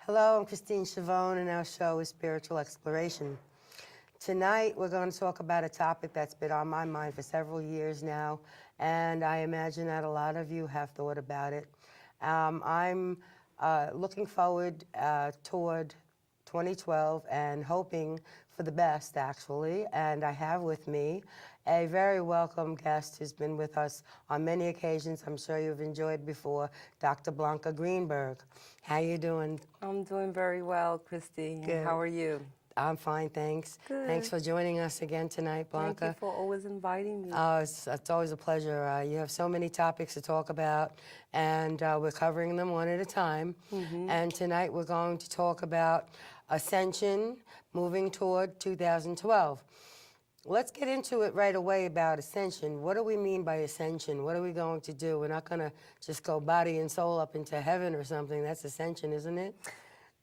Hello, I'm Christine Schiavone, and our show is Spiritual Exploration. Tonight, we're going to talk about a topic that's been on my mind for several years now, and I imagine that a lot of you have thought about it. I'm looking forward toward 2012 and hoping for the best, actually, and I have with me a very welcome guest who's been with us on many occasions. I'm sure you've enjoyed before, Dr. Blanca Greenberg. How you doing? I'm doing very well, Christine. Good. How are you? I'm fine, thanks. Good. Thanks for joining us again tonight, Blanca. Thank you for always inviting me. It's always a pleasure. You have so many topics to talk about, and we're covering them one at a time. And tonight we're going to talk about Ascension, moving toward 2012. Let's get into it right away about Ascension. What do we mean by Ascension? What are we going to do? We're not going to just go body and soul up into heaven or something. That's Ascension, isn't it?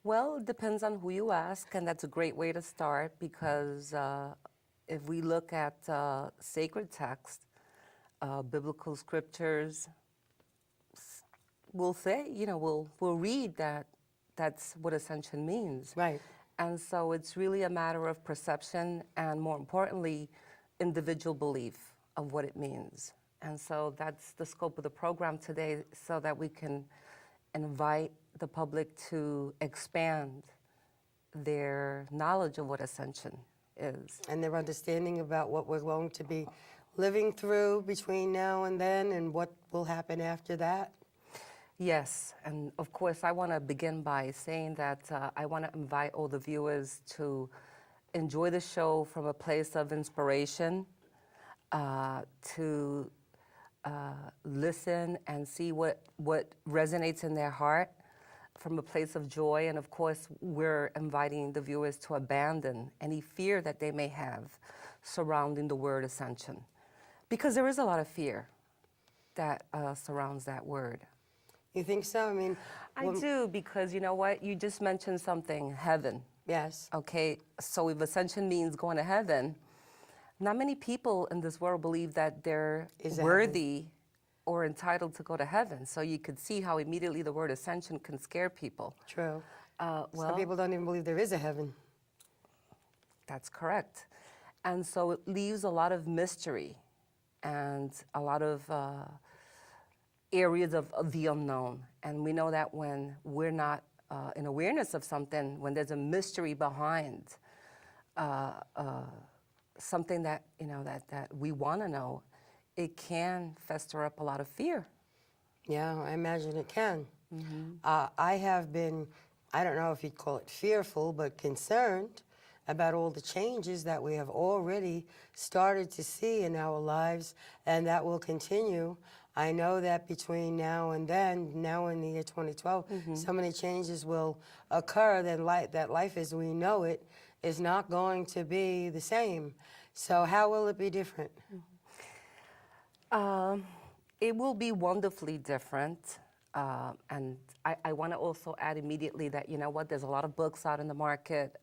Well, it depends on who you ask, and that's a great way to start because if we look at sacred text, biblical scriptures, we'll say, we'll read that that's what Ascension means. Right. And so it's really a matter of perception and, more importantly, individual belief of what it means. And so that's the scope of the program today, so that we can invite the public to expand their knowledge of what Ascension is. And their understanding about what we're going to be living through between now and then and what will happen after that. Yes, and of course I want to begin by saying that I want to invite all the viewers to enjoy the show from a place of inspiration, to listen and see what resonates in their heart from a place of joy. And of course, we're inviting the viewers to abandon any fear that they may have surrounding the word Ascension, because there is a lot of fear that surrounds that word. You think so? I mean, I do, because you know what? You just mentioned something, heaven. Yes. Okay, so if Ascension means going to heaven, not many people in this world believe that they're worthy or entitled to go to heaven. So you could see how immediately the word Ascension can scare people. True. Well, some people don't even believe there is a heaven. That's correct. And so it leaves a lot of mystery and a lot of areas of the unknown. And we know that when we're not in awareness of something, when there's a mystery behind something that, that we want to know, it can fester up a lot of fear. Yeah, I imagine it can. I have been, I don't know if you'd call it fearful, but concerned about all the changes that we have already started to see in our lives, and that will continue. I know that between now and then, now in the year 2012, so many changes will occur that life as we know it is not going to be the same. So how will it be different? It will be wonderfully different. And I want to also add immediately that, there's a lot of books out in the market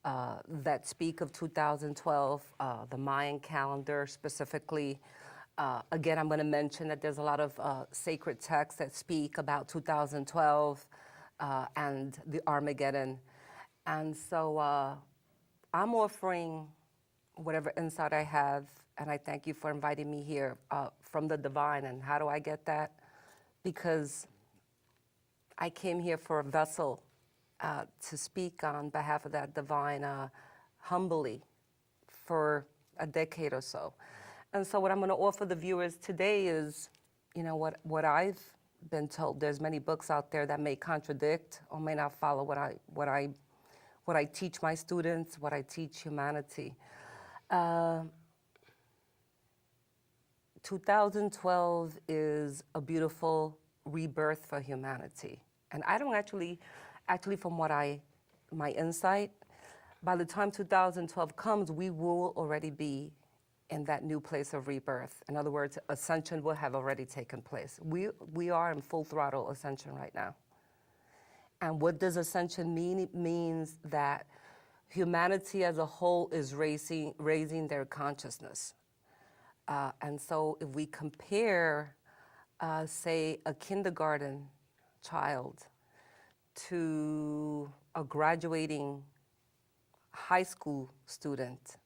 that speak of 2012, the Mayan calendar specifically. Again, I'm going to mention that there's a lot of sacred texts that speak about 2012 and the Armageddon. And so I'm offering whatever insight I have, and I thank you for inviting me here, from the divine. And how do I get that? Because I came here for a vessel to speak on behalf of that divine humbly for a decade or so. And so what I'm going to offer the viewers today is, what I've been told. There's many books out there that may contradict or may not follow what I teach my students, what I teach humanity. 2012 is a beautiful rebirth for humanity. And I don't actually from my insight, by the time 2012 comes, we will already be in that new place of rebirth. In other words, Ascension will have already taken place. We are in full throttle Ascension right now. And what does Ascension mean? It means that humanity as a whole is raising their consciousness. And so if we compare, say, a kindergarten child to a graduating high school student,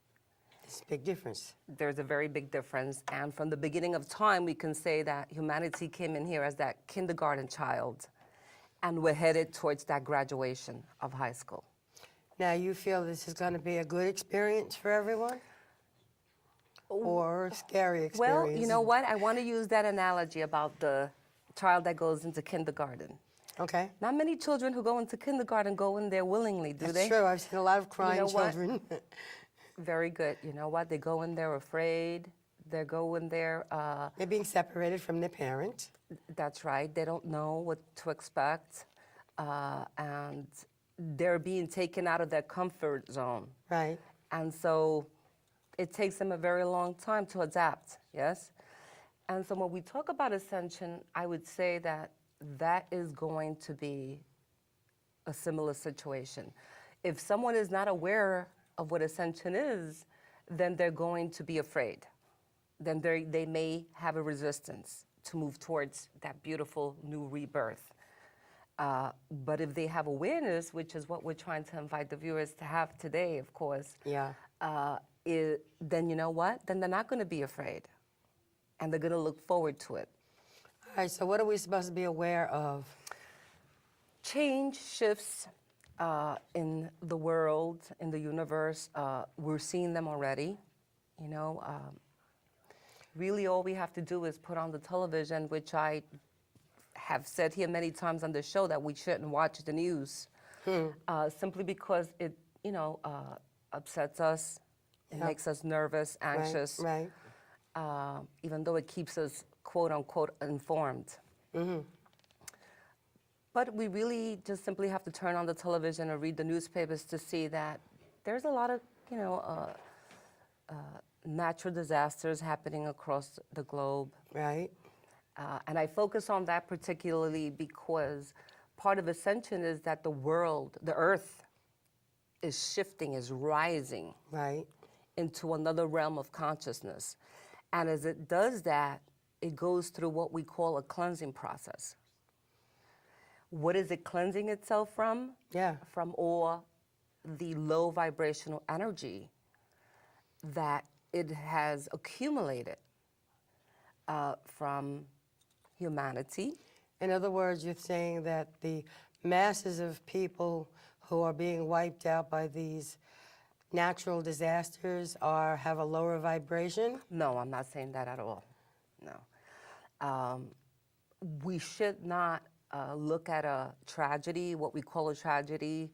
It's a big difference. there's a very big difference. And from the beginning of time, we can say that humanity came in here as that kindergarten child, and we're headed towards that graduation of high school. Now, you feel this is going to be a good experience for everyone? Or a scary experience? Well, you know what? I want to use that analogy about the child that goes into kindergarten. Okay. Not many children who go into kindergarten go in there willingly, do That's they? true. I've seen a lot of crying know what? children. Very good. You know what? They go in there afraid. They go in there. They're being separated from their parent. That's right. They don't know what to expect, and they're being taken out of their comfort zone. Right. And so it takes them a very long time to adapt, yes? And so when we talk about Ascension, I would say that that is going to be a similar situation. If someone is not aware of what Ascension is, then they're going to be afraid. Then they may have a resistance to move towards that beautiful new rebirth. But if they have awareness, which is what we're trying to invite the viewers to have today, of course, Yeah. then you know what? Then they're not going to be afraid. And they're going to look forward to it. All right, so what are we supposed to be aware of? Change, shifts in the world, in the universe, we're seeing them already. You know, really all we have to do is put on the television, which I have said here many times on the show that we shouldn't watch the news, simply because it, you know, upsets us, it makes us nervous, anxious, Right. even though it keeps us, quote unquote, informed. But we really just simply have to turn on the television or read the newspapers to see that there's a lot of, you know, natural disasters happening across the globe. Right. And I focus on that particularly because part of Ascension is that the world, the earth, is shifting, is rising Right. into another realm of consciousness. And as it does that, it goes through what we call a cleansing process. What is it cleansing itself from? Yeah. From all the low vibrational energy that it has accumulated from humanity. In other words, you're saying that the masses of people who are being wiped out by these natural disasters have a lower vibration? No, I'm not saying that at all. No. We should not look at a tragedy, what we call a tragedy,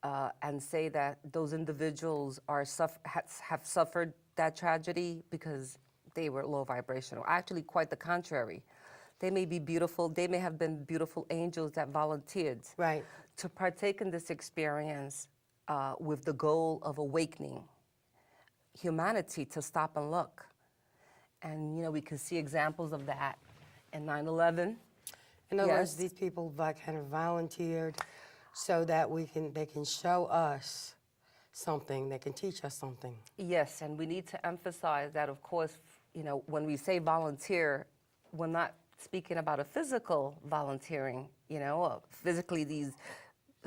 and say that those individuals have suffered that tragedy because they were low vibrational. Actually, quite the contrary. They may be beautiful, they may have been beautiful angels that volunteered Right. to partake in this experience with the goal of awakening humanity to stop and look. And, you know, we can see examples of that in 9/11. In other words, Yes. these people kind of volunteered so that they can show us something, they can teach us something. Yes, and we need to emphasize that, of course, you know, when we say volunteer, we're not speaking about a physical volunteering, you know, physically these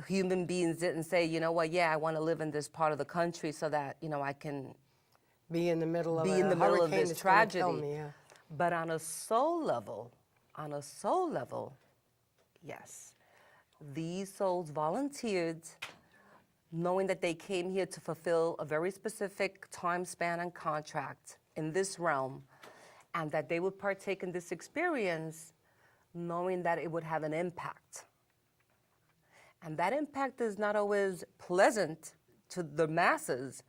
human beings didn't say, you know what, yeah, I want to live in this part of the country so that, you know, I can Be in the middle of be in the middle of hurricane this that's gonna kill tragedy. me, yeah. But on a soul level, yes, these souls volunteered knowing that they came here to fulfill a very specific time span and contract in this realm, and that they would partake in this experience knowing that it would have an impact. And that impact is not always pleasant to the masses,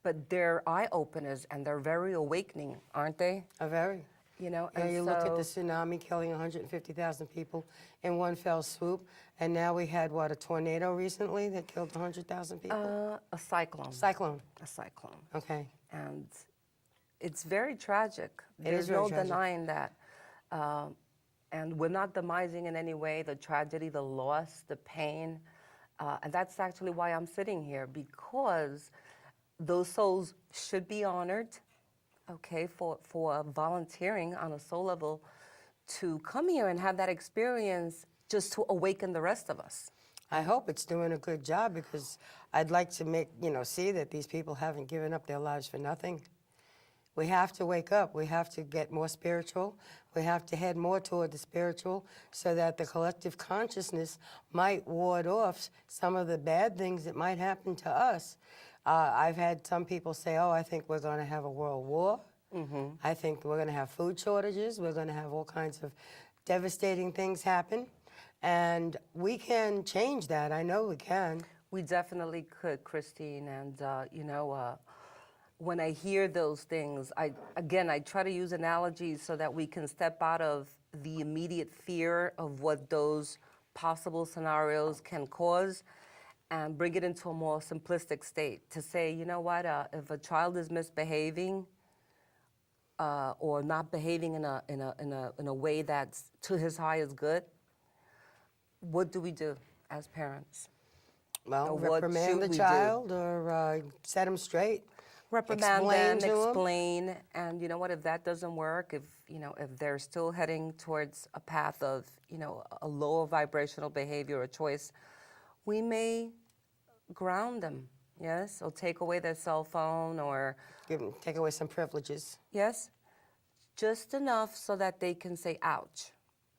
but they're eye-openers and they're very awakening, aren't they? Very. You know, And and you look at the so- tsunami killing 150,000 people in one fell swoop, and now we had, what, a tornado recently that killed 100,000 people? a cyclone. Cyclone. A cyclone. Okay. And it's very tragic. It There's is very no tragic. denying that. And we're not demising in any way the tragedy, the loss, the pain. And that's actually why I'm sitting here, because those souls should be honored, okay, for volunteering on a soul level to come here and have that experience just to awaken the rest of us. I hope it's doing a good job, because I'd like to see that these people haven't given up their lives for nothing. We have to wake up. We have to get more spiritual. We have to head more toward the spiritual, so that the collective consciousness might ward off some of the bad things that might happen to us. I've had some people say, oh, I think we're going to have a world war. I think we're going to have food shortages. We're going to have all kinds of devastating things happen. And we can change that. I know we can. We definitely could, Christine. And, when I hear those things, I try to use analogies so that we can step out of the immediate fear of what those possible scenarios can cause and bring it into a more simplistic state to say, you know what, if a child is misbehaving or not behaving in a way that's to his highest good, what do we do as parents? Well, What reprimand should the we do? child, or set them straight. Reprimand Explain them, to 'em. explain, and you know what? If that doesn't work, if they're still heading towards a path of a lower vibrational behavior or choice, we may ground them, yes, or take away their cell phone, or Take away some privileges. yes, just enough so that they can say ouch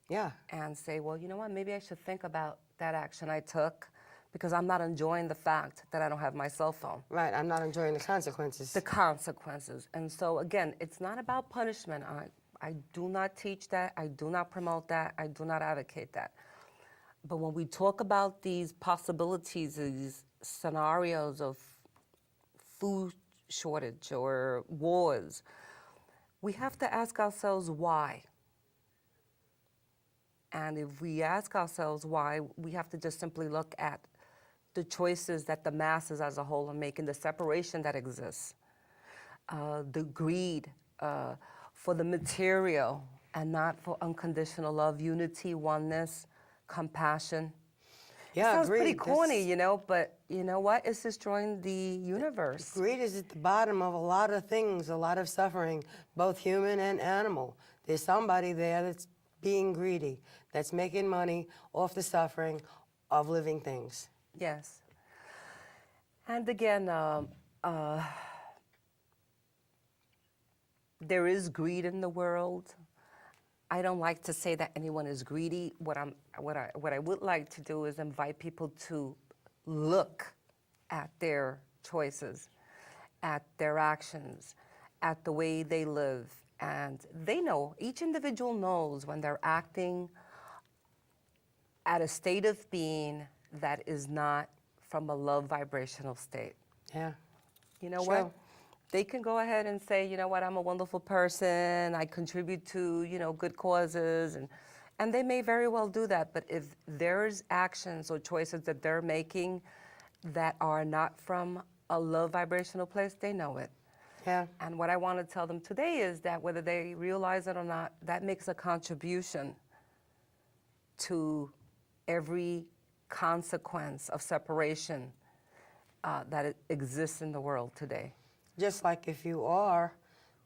Yeah. and say, well, you know what? Maybe I should think about that action I took, because I'm not enjoying the fact that I don't have my cell phone. Right. I'm not enjoying the consequences. The consequences. And so again, it's not about punishment. I do not teach that. I do not promote that. I do not advocate that. But when we talk about these possibilities, these scenarios of food shortage or wars, we have to ask ourselves why. And if we ask ourselves why, we have to just simply look at the choices that the masses as a whole are making, the separation that exists, the greed for the material and not for unconditional love, unity, oneness, compassion. Yeah, It sounds pretty greed. corny, but you know what? It's destroying the universe. Greed is at the bottom of a lot of things, a lot of suffering, both human and animal. There's somebody there that's being greedy, that's making money off the suffering of living things. Yes. And again, there is greed in the world. I don't like to say that anyone is greedy. What I would like to do is invite people to look at their choices, at their actions, at the way they live. And they know, each individual knows when they're acting at a state of being that is not from a love vibrational state. Yeah. You know Sure. what? They can go ahead and say, you know what, I'm a wonderful person, I contribute to, good causes, and they may very well do that. But if there's actions or choices that they're making that are not from a low vibrational place, they know it. Yeah. And what I want to tell them today is that whether they realize it or not, that makes a contribution to every consequence of separation that exists in the world today. Just like if you are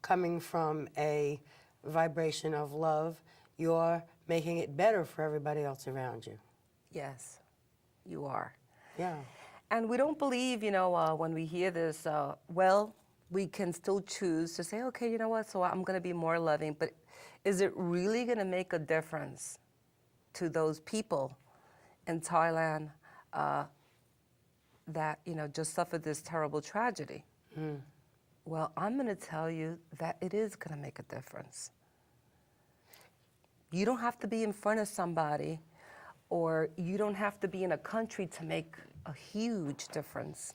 coming from a vibration of love, you're making it better for everybody else around you. Yes, you are. Yeah. And we don't believe, when we hear this, we can still choose to say, okay, you know what, so I'm going to be more loving. But is it really going to make a difference to those people in Thailand that, just suffered this terrible tragedy? Mm. Well, I'm going to tell you that it is going to make a difference. You don't have to be in front of somebody, or you don't have to be in a country to make a huge difference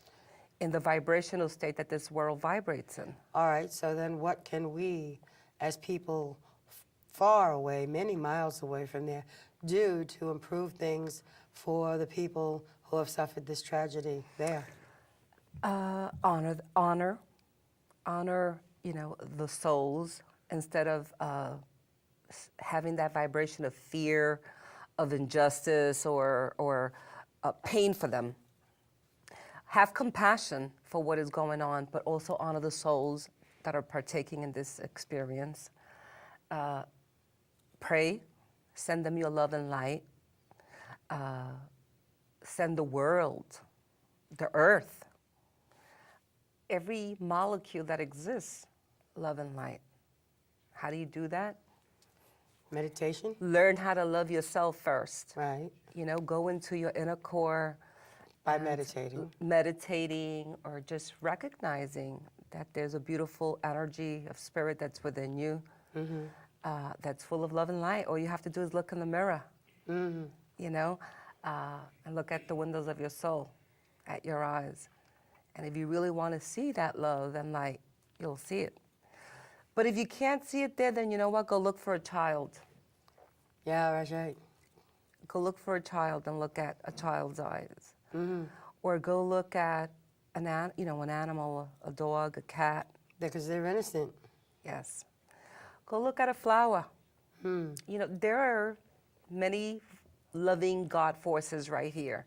in the vibrational state that this world vibrates in. All right, so then what can we, as people far away, many miles away from there, do to improve things for the people who have suffered this tragedy there? Honor, the souls, instead of having that vibration of fear, of injustice, or pain for them. Have compassion for what is going on, but also honor the souls that are partaking in this experience. Pray, send them your love and light. send the world, the earth, every molecule that exists, love and light. How do you do that? Meditation? Learn how to love yourself first. Right. You know, go into your inner core. By and meditating. Meditating, or just recognizing that there's a beautiful energy of spirit that's within you, that's full of love and light. All you have to do is look in the mirror, you know, and look at the windows of your soul, at your eyes. And if you really want to see that love and light, you'll see it. But if you can't see it there, then you know what? Go look for a child. Yeah, that's right. Go look for a child and look at a child's eyes. Or go look at an animal, a dog, a cat. Because they're innocent. Yes. Go look at a flower. You know, there are many loving God forces right here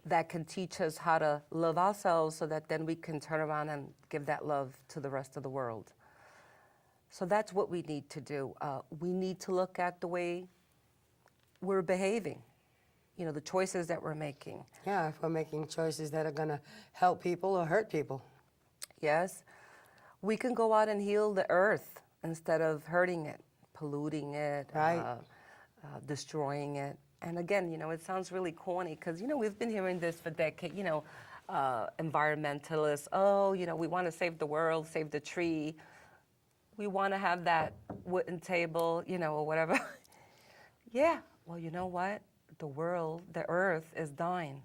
that can teach us how to love ourselves, so that then we can turn around and give that love to the rest of the world. So that's what we need to do. We need to look at the way we're behaving, you know, the choices that we're making. Yeah, if we're making choices that are going to help people or hurt people. Yes. We can go out and heal the earth instead of hurting it, polluting it, Right. Destroying it. And again, you know, it sounds really corny because, you know, we've been hearing this for decades, you know, environmentalists, oh, you know, we want to save the world, save the tree. We want to have that wooden table, you know, or whatever. Yeah, well, you know what? The world, the earth is dying.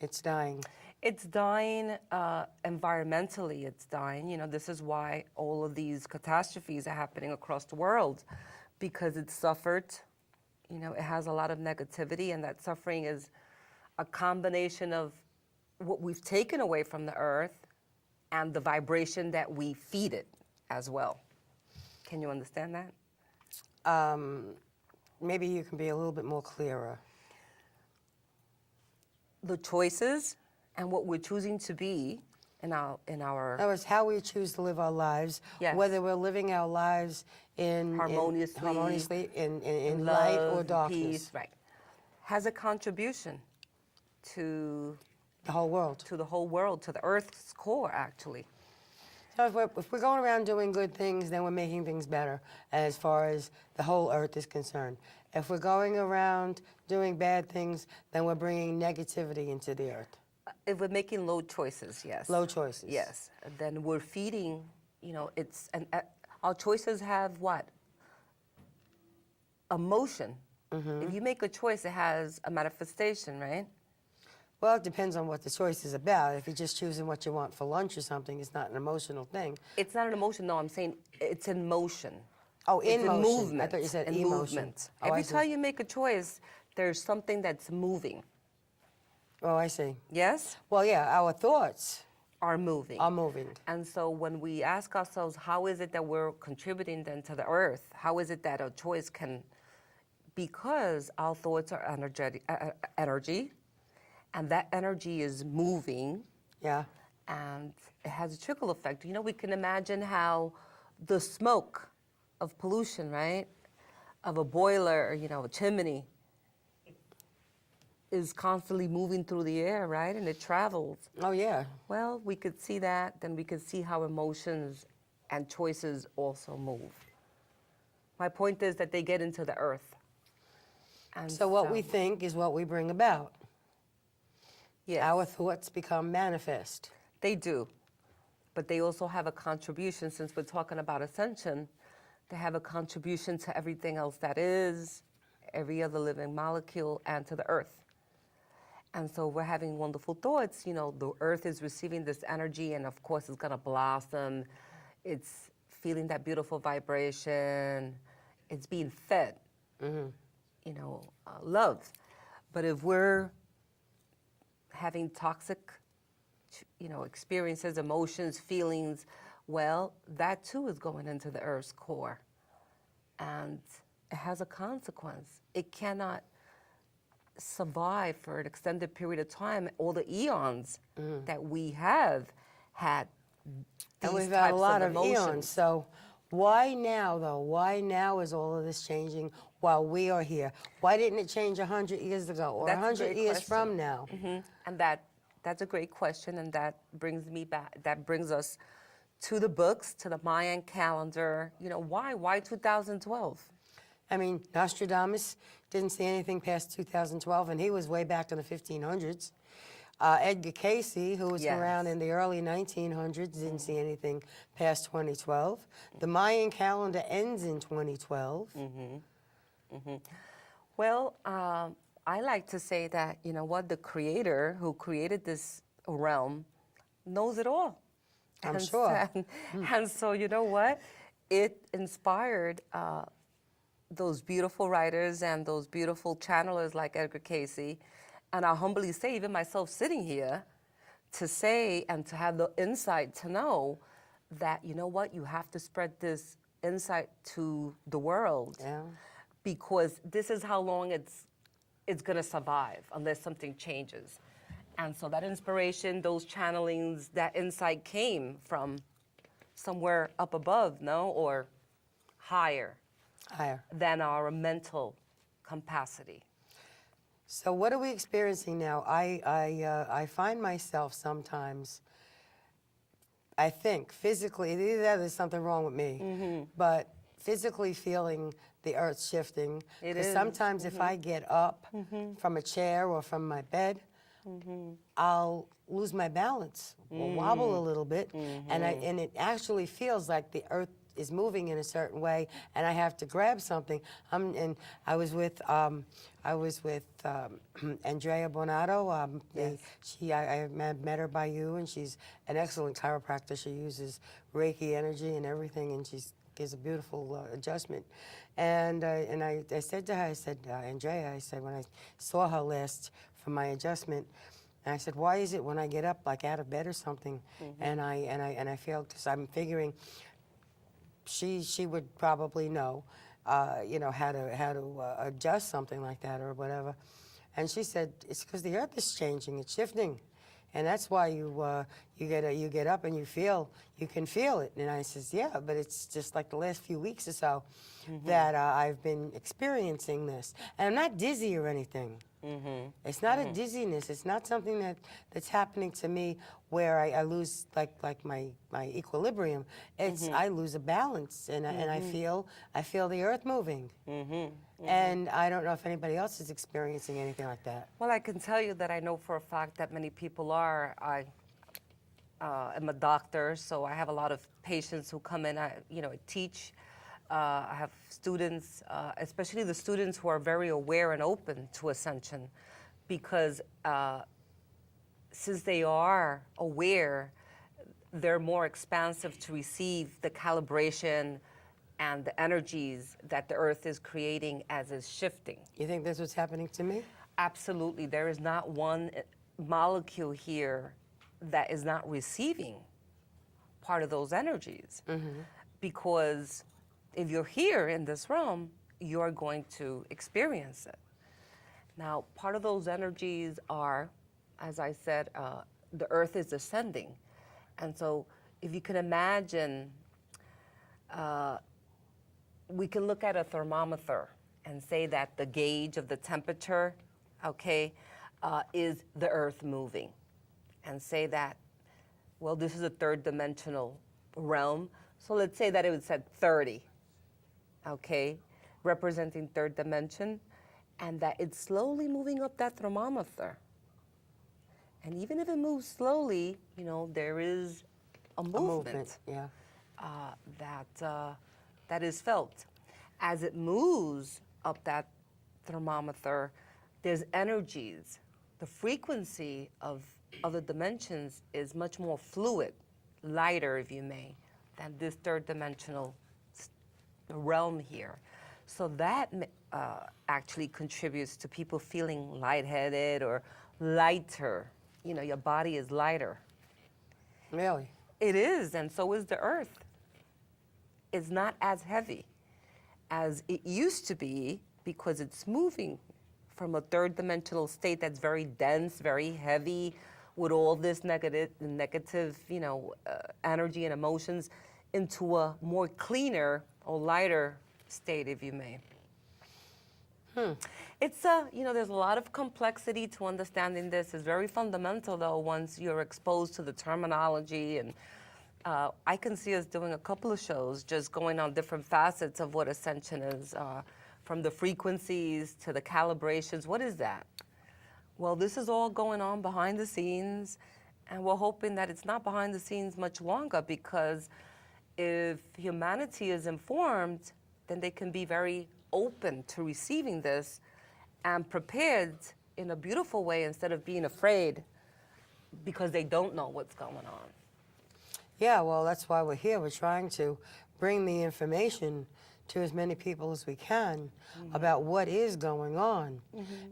It's dying. It's dying environmentally, it's dying. You know, this is why all of these catastrophes are happening across the world, because it's suffered. You know, it has a lot of negativity, and that suffering is a combination of what we've taken away from the earth and the vibration that we feed it as well. Can you understand that? Maybe you can be a little bit more clearer. The choices and what we're choosing to be in our That was how we choose to live our lives, Yes. whether we're living our lives Harmoniously, in light or love, darkness. peace, right, has a contribution to The whole world. the whole world, to the Earth's core, actually. So if we're going around doing good things, then we're making things better as far as the whole earth is concerned. If we're going around doing bad things, then we're bringing negativity into the earth. If we're making low choices, yes. Low choices. Yes. Then we're feeding, you know, our choices have what? Emotion. If you make a choice, it has a manifestation, right? Well, it depends on what the choice is about. If you're just choosing what you want for lunch or something, it's not an emotional thing. It's not an emotion, no, I'm saying it's in motion. Oh, in It's motion. movement. I thought you said in emotion. movement. Oh, I Every see. time you make a choice, there's something that's moving. Oh, I see. Yes? Well, yeah, our thoughts Are moving. are moving. And so when we ask ourselves, how is it that we're contributing then to the earth? How is it that a choice can, because our thoughts are energy, and that energy is moving, Yeah. and it has a trickle effect. You know, we can imagine how the smoke of pollution, right, of a boiler, you know, a chimney, is constantly moving through the air, right, and it travels. Oh, yeah. Well, we could see that, then we could see how emotions and choices also move. My point is that they get into the earth. And So what we think is what we bring about. yes, Our thoughts become manifest. they do. But they also have a contribution, since we're talking about ascension, they have a contribution to everything else that is, every other living molecule, and to the earth. And so we're having wonderful thoughts. You know, the earth is receiving this energy, and of course it's gonna blossom. It's feeling that beautiful vibration. It's being fed, you know, love. But if we're having toxic, you know, experiences, emotions, feelings, well, that too is going into the earth's core. And it has a consequence. It cannot survive for an extended period of time, all the eons that we have had these And we've types had a lot of of emotions. eons. So Why now, though? Why now is all of this changing while we are here? Why didn't it change 100 years ago or That's a 100 great years question. from now? And that's a great question, and that brings me back. That brings us to the books, to the Mayan calendar. You know, why? Why 2012? I mean, Nostradamus didn't see anything past 2012, and he was way back in the 1500s. Edgar Casey, who was around Yes. in the early 1900s, didn't see anything past 2012. The Mayan calendar ends in 2012. Well, I like to say that, you know what, the creator who created this realm knows it all. I'm And sure. and so, you know what? It inspired those beautiful writers and those beautiful channelers like Edgar Casey. And I humbly say, even myself sitting here, to say and to have the insight to know that, you know what, you have to spread this insight to the world. Yeah. Because this is how long it's going to survive unless something changes. And so that inspiration, those channelings, that insight came from somewhere up above, no, or higher Higher. than our mental capacity. So what are we experiencing now? I find myself sometimes, I think, physically, either there's something wrong with me, but physically feeling the earth shifting. It 'Cause is. sometimes if I get up from a chair or from my bed, I'll lose my balance or wobble a little bit, and it actually feels like the earth is moving in a certain way, and I have to grab something. And I was with Andrea Bonato. Yes. I met her by you, and she's an excellent chiropractor. She uses Reiki energy and everything, and she gives a beautiful adjustment. And I said to her, I said, Andrea, I said, when I saw her last for my adjustment, and I said, why is it when I get up, like out of bed or something, and I feel, because I'm figuring she would probably know, you know, how to adjust something like that or whatever. And she said, it's because the earth is changing, it's shifting, and that's why you get up and you can feel it. And I says, yeah, but it's just like the last few weeks or so that I've been experiencing this, and I'm not dizzy or anything. It's not a dizziness. It's not something that's happening to me where I lose like my equilibrium. It's I lose a balance, and I feel the earth moving. And I don't know if anybody else is experiencing anything like that. Well, I can tell you that I know for a fact that many people are. I am a doctor, so I have a lot of patients who come in. I teach. I have students, especially the students who are very aware and open to Ascension, because since they are aware, they're more expansive to receive the calibration and the energies that the earth is creating as it's shifting. You think that's what's happening to me? Absolutely. There is not one molecule here that is not receiving part of those energies. Because if you're here in this realm, you're going to experience it. Now, part of those energies are, as I said, the earth is ascending. And so if you can imagine, we can look at a thermometer and say that the gauge of the temperature, okay, is the earth moving. And say that, well, this is a third dimensional realm. So let's say that it was at 30. Okay, representing third dimension, and that it's slowly moving up that thermometer. And even if it moves slowly, you know, there is a movement, yeah. that is felt. As it moves up that thermometer, there's energies. The frequency of other dimensions is much more fluid, lighter, if you may, than this third dimensional realm here. So that actually contributes to people feeling lightheaded or lighter. You know, your body is lighter. Really? It is, and so is the earth. It's not as heavy as it used to be because it's moving from a third dimensional state that's very dense, very heavy, with all this negative, you know, energy and emotions. into a more cleaner or lighter state, if you may. It's there's a lot of complexity to understanding this. It's very fundamental, though, once you're exposed to the terminology. And I can see us doing a couple of shows just going on different facets of what Ascension is, from the frequencies to the calibrations. What is that? Well, this is all going on behind the scenes, and we're hoping that it's not behind the scenes much longer, because if humanity is informed, then they can be very open to receiving this and prepared in a beautiful way instead of being afraid because they don't know what's going on. Yeah, well, that's why we're here. We're trying to bring the information to as many people as we can about what is going on.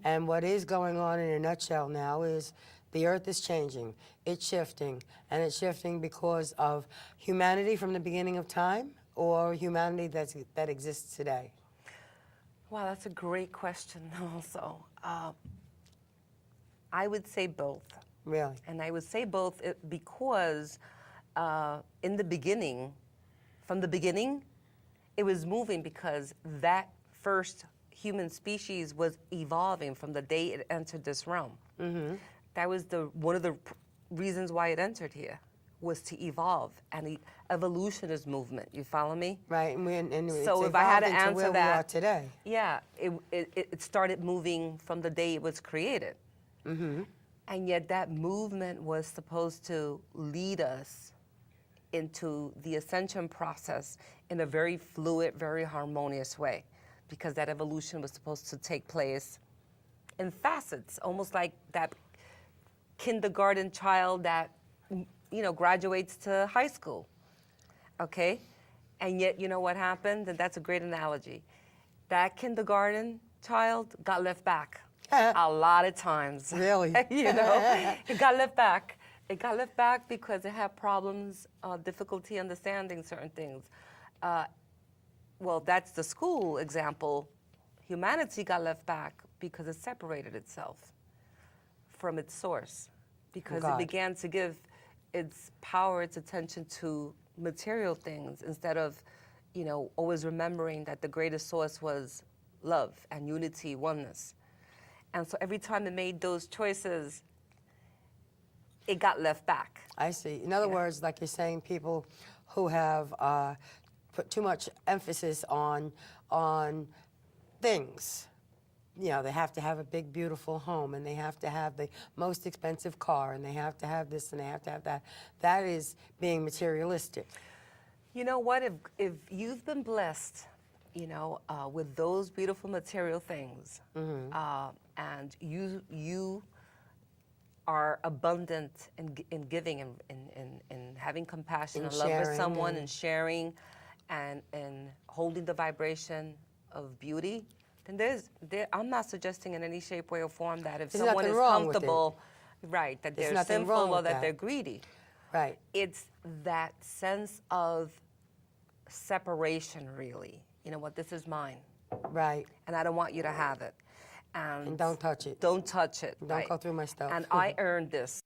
And what is going on in a nutshell now is the earth is changing, it's shifting, and it's shifting because of humanity from the beginning of time, or humanity that exists today. Wow, that's a great question also. I would say both. Really? And I would say both because in the beginning, from the beginning, it was moving because that first human species was evolving from the day it entered this realm. That was one of the reasons why it entered here, was to evolve, and the evolution is movement. You follow me? Right, and So it's if I had to evolved into answer where that, we are today. yeah, it started moving from the day it was created. And yet that movement was supposed to lead us into the ascension process in a very fluid, very harmonious way, because that evolution was supposed to take place in facets, almost like that kindergarten child that graduates to high school, okay? And yet, you know what happened? And that's a great analogy. That kindergarten child got left back a lot of times. Really? It got left back. It got left back because it had problems, difficulty understanding certain things. Well, that's the school example. Humanity got left back because it separated itself from its source, because it began to give its power, its attention to material things instead of, always remembering that the greatest source was love and unity, oneness. And so every time it made those choices, it got left back. I see. In other words, like you're saying, people who have put too much emphasis on things. They have to have a big, beautiful home, and they have to have the most expensive car, and they have to have this, and they have to have that. That is being materialistic. You know what? If you've been blessed, with those beautiful material things, and you are abundant in giving and in having compassion and love for someone, and sharing, and holding the vibration of beauty, then I'm not suggesting in any shape, way, or form that if someone is comfortable, right, that they're sinful or that they're greedy. Right. It's that sense of separation, really. You know what? This is mine. Right. And I don't want you to have it. And don't touch it. Don't touch it. Don't go through my stuff. And I earned this.